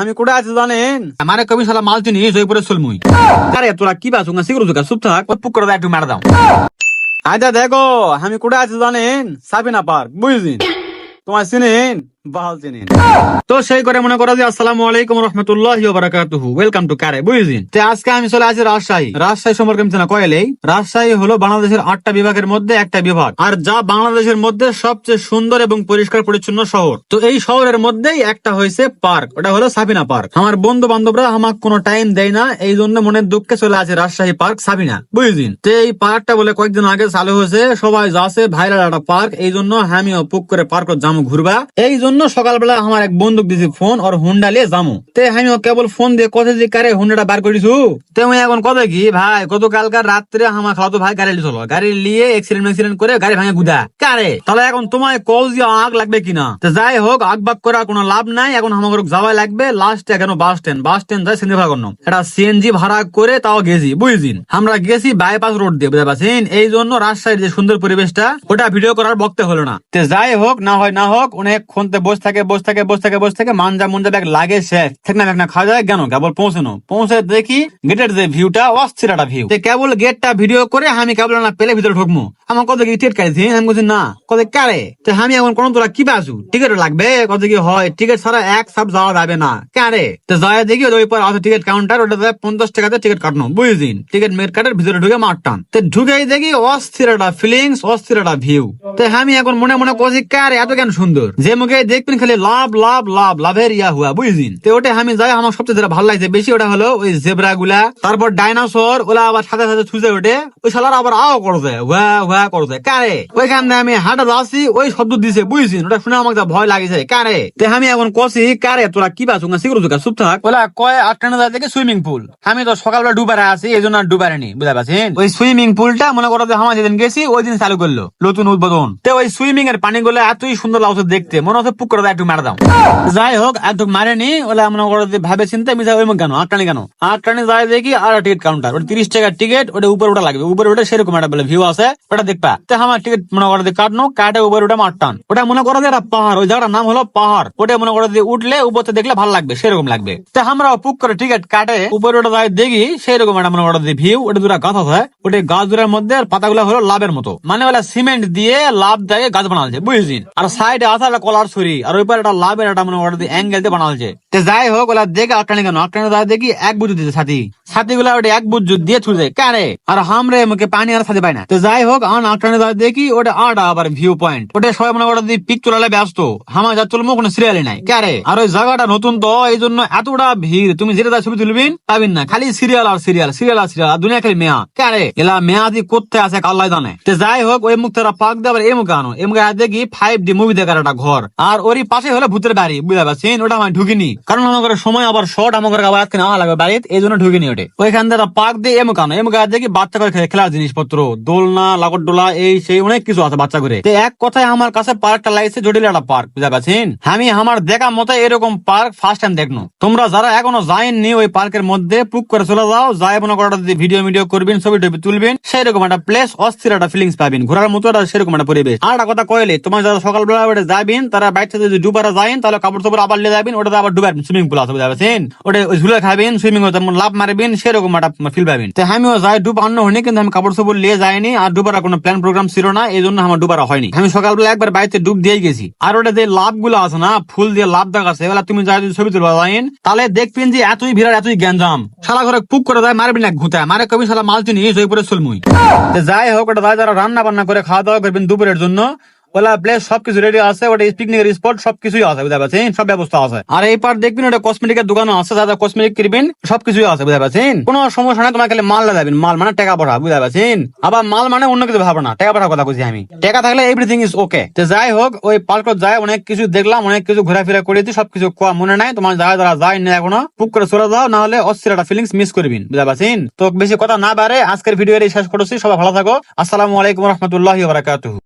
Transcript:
আমি কোটা আছি জানেন আমার কবি শালা মাল চিনি জয়পুরে চলমুই আরে তোরা কি বাসু না সিগুরু জুকা চুপ থাক পুক করে একটু মারা দাও আচ্ছা দেখো আমি কোটা আছি জানেন সাবিনা পার্ক বুঝলেন তোমার চিনেন বাহাল চিনেন তো সেই করে মনে করো যে আসসালামু আলাইকুম রহমতুল্লাহি ওয়া বারাকাতুহু ওয়েলকাম টু কারে বুঝলেন তো আজকে আমি চলে আসি রাজশাহী সম্পর্কে আমি জানা কয়েলেই রাজশাহী হলো বাংলাদেশের 8টা বিভাগের মধ্যে একটা বিভাগ আর যা বাংলাদেশের মধ্যে সবচেয়ে সুন্দর এবং পরিষ্কার পরিচ্ছন্ন শহর তো এই শহরের মধ্যেই একটা হয়েছে পার্ক ওটা হলো সাবিনা পার্ক আমার বন্ধু বান্ধবরা আমাকে কোনো টাইম দেয় না এই জন্য মনের দুঃখে চলে আসে রাজশাহী পার্ক সাবিনা বুঝলেন তো এই পার্কটা বলে কয়েকদিন আগে চালু হয়েছে সবাই যাচ্ছে ভাইরাল একটা পার্ক এই জন্য আমিও পুক করে পার্ক যাবো ঘুরবা এই জন্য সকালবেলা আমার এক বন্ধুক দিছি ফোন আর হুন্ডা লিয়ে যাবো তে আমিও কেবল ফোন দিয়ে কথা যে কারে হুন্ডাটা বার করিছু তে আমি এখন কথা কি ভাই গতকালকার রাত্রে আমার খালাতো ভাই গাড়ি চলো গাড়ি নিয়ে এক্সিডেন্ট করে গাড়ি ভাঙে গুদা কারে তাহলে এখন তোমায় কল দিয়ে আগ লাগবে কিনা তো যাই হোক আগ বাগ করার কোনো লাভ নাই এখন আমার যাওয়াই লাগবে লাস্টে কেন বাস স্ট্যান্ড যায় সিন্ধি ভাড়া করলাম এটা সিএনজি ভাড়া করে তাও গেছি বুঝলেন আমরা গেছি বাইপাস রোড দিয়ে বুঝতে পারছেন এই জন্য রাজশাহীর যে সুন্দর পরিবেশটা ওটা ভিডিও করার বক্তে হলো না তো যাই হোক না হোক অনেক ক্ষণতে বসে থাকে মানজা ব্যাগ লাগে শেষ ঠিক না খাওয়া যায় কেন কেবল পৌঁছে দেখি গেটের যে ভিউটা অস্থির একটা ভিউ কেবল গেটটা ভিডিও করে আমি কেবল না পেলে ভিতরে ঢুকবো আমার কত কি টিকিট কাটছি আমি বলছি না কত কারে তো আমি এখন কোন তোরা কি পাসু টিকিট লাগবে কত কি হয় টিকিট ছাড়া এক সাপ যাওয়া যাবে না কারে তো যাই দেখি ওই পর আছে টিকিট কাউন্টার ওটাতে 50 টাকাতে টিকিট কাটনো বুঝলেন টিকিট মেরকাটের ভিতরে ঢুকে মাঠ টান তো ঢুকেই দেখি অস্থির একটা ফিলিংস অস্থির একটা ভিউ তো আমি এখন মনে করছি কারে এত কেন সুন্দর যে মুখে দেখবেন খালি লাভের ইয়া হুয়া বুঝলেন তো ওটা আমি যাই আমার সবচেয়ে যেটা ভালো লাগছে বেশি ওটা হলো ওই জেব্রা গুলা তারপর ডাইনোসর ওলা আবার সাথে ছুঁজে ওঠে ওই শালার আবার আও করছে হুয়া করছে কারে ওইখানে আমি হাঁটা যাচ্ছি ওই শব্দ দিছে বুঝছেন ওটা শুনে আমাকে ভয় লাগিছে কারে তো আমি এখন কষি কারে তোরা কি বাসু না সিগুরু চুপ থাক ওলা কয় 8টা যায় থেকে সুইমিং পুল আমি তো সকালবেলা ডুবারে আছি এই জন্য ডুবারে নি বুঝতে পারছেন ওই সুইমিং পুলটা মনে করো যে আমার যেদিন গেছি ওই দিন চালু করলো নতুন উদ্বোধন তো ওই সুইমিং এর পানি গুলো এতই সুন্দর লাগছে দেখতে মনে হচ্ছে পুকুর একটু মারা দাও যাই হোক একটু মারেনি ওলা মনে করো যে ভাবে চিন্তা আমি যাই ওই কেন আটটানি যাই দেখি আর টিকিট কাউন্টার ওটা 30 টাকার টিকিট ওটা উপরে ওটা লাগবে উপরে ওটা সেরকম একটা বলে ভিউ আছে ওটা দেখবা তো আমার টিকিট মনে করো যে কাটনো কাটে উপরে ওটা মারটান ওটা মনে করো যে একটা পাহাড় ওই জায়গাটার নাম হলো পাহাড় ওটা মনে করো যে উঠলে উপরে দেখলে ভালো লাগবে সেরকম লাগবে তো আমরা পুক করে টিকিট কাটে উপরে ওটা যাই দেখি সেরকম একটা মনে করো যে ভিউ ওটা দুটা গাছ আছে ওটা গাছ দুটার মধ্যে আর পাতাগুলো হলো লাভের মতো মানে ওলা সিমেন্ট দিয়ে লাভ দিয়ে গাছ বানালছে বুঝছেন আর সাইডে আছে একটা কলার ছড়ি আর ওই পারে একটা লাভের একটা মনে করো অ্যাঙ্গেল দিয়ে বানালছে তো যাই হোক ওলা দেখে আটটানি যাই দেখি এক বুঝু দিতে সাথী গুলা ওটা এক বুঝ দিয়ে ছুটে কারে আর হামরে মুখে পানি আর সাথে পায় না তো যাই হোক আটটানি যাই দেখি ওটা আবার ভিউ পয়েন্ট ওটা সবাই মনে করো পিক তোলালে ব্যস্ত হামা যা তুলবো কোনো সিরিয়ালই নাই কারে আর ওই জায়গাটা নতুন তো এই জন্য এতটা ভিড় তুমি যেটা ছবি তুলবেন পাবেন না খালি সিরিয়াল আর দুনিয়া খালি মেয়া কারে এলা মেয়াদি করতে আছে আল্লাহ জানে তো যাই হোক ওই মুখ তারা পাক দেবার এই মুখে আনো এই মুখে দেখি 5D মুভি দেখার একটা ঘর আর ওরই পাশে হলো ভূতের বাড়ি বুঝতে পারছেন ওটা আমি ঢুকিনি কারণ আমার সময় আবার শর্ট আমার আবার আজকে নেওয়া লাগবে বাড়িতে এই জন্য ঢুকিনি ওঠে ওইখান থেকে পাক দিয়ে এমুক আনো এমুক দেখি বাচ্চা করে খেলার জিনিসপত্র দোলনা লাগর ডোলা এই সেই অনেক কিছু আছে বাচ্চা করে তো এক কথায় আমার কাছে পার্কটা লাগছে জটিল একটা পার্ক বুঝতে পারছেন আমি আমার দেখা মতো এরকম পার্ক ফার্স্ট টাইম দেখনো তোমরা যারা এখনো যায়নি ওই পার্কের মধ্যে পুক করে চলে যাও যাই মনে করো ভিডিও করবেন ছবি টবি তুলবেন সেরকম একটা প্লেস অস্থির একটা ফিলিংস পাবেন ঘোরার মতো সেরকম একটা পরিবেশ আর একটা কথা কইলে তোমার যারা সকালবেলা যাবেন তারা বাইরে থেকে যদি ডুবারা যাবেন তাহলে কাপড় চোপড় আবার নিয়ে যাবেন ওটা আবার ডুবাবেন সুইমিং পুল আছে বুঝতে পারছেন ওটা ঝুলে খাবেন সুইমিং লাভ মারবেন সেরকম একটা ফিল পাবেন তো আমিও যাই ডুব আন্ন হয়নি কিন্তু আমি কাপড় চোপড় নিয়ে যাইনি আর ডুবারা কোনো প্ল্যান প্রোগ্রাম ছিল না এই জন্য আমার ডুবারা হয়নি আমি সকালবেলা একবার বাড়িতে ডুব দিয়ে গেছি আর ওটা যে লাভ গুলো আছে না ফুল দিয়ে লাভ দেখাচ্ছে এবার তুমি যাই যদি ছবি তুলবা যাইন তাহলে দেখবেন যে এতই ভিড় এতই গ্যাঞ্জাম শালা ঘরে পুক করে যায় মারবেন না ঘুতা মারে কবি শালা মাল চিনি জয়পুরে চলমুই যাই হোক ওটা যারা রান্না বান্না করে খাওয়া দাওয়া করবেন দুপুরের জন্য ওলা প্লেস সবকিছু রেডি আছে ওটা পিকনিকের স্পট সবকিছুই আছে বুঝতে পারছেন সব ব্যবস্থা আছে আর এই পার দেখবেন ওটা কসমেটিকের দোকানও আছে যারা কসমেটিক কিনবেন সবকিছুই আছে বুঝতে পারছেন কোনো সমস্যা নাই তোমাকে মাল যাবেন মাল মানে টাকা পড়া বুঝতে পারছেন আবার মাল মানে অন্য কিছু ভাবো না টাকা পড়ার কথা বলছি আমি টাকা থাকলে এভরিথিং ইজ ওকে তো যাই হোক ওই পার্কত যায় অনেক কিছু দেখলাম অনেক কিছু ঘোরাফেরা করেছি সবকিছু মনে নাই তোমার যারা যায় না এখনো পুক করে চলে যাও না হলে অস্থির একটা ফিলিংস মিস করবেন বুঝতে পারছেন তো বেশি কথা না বাড়ে আজকের ভিডিও শেষ করছি সবাই ভালো থাকো আসসালামু আলাইকুম রহমতুল্লাহি ওয়া বারাকাতুহু।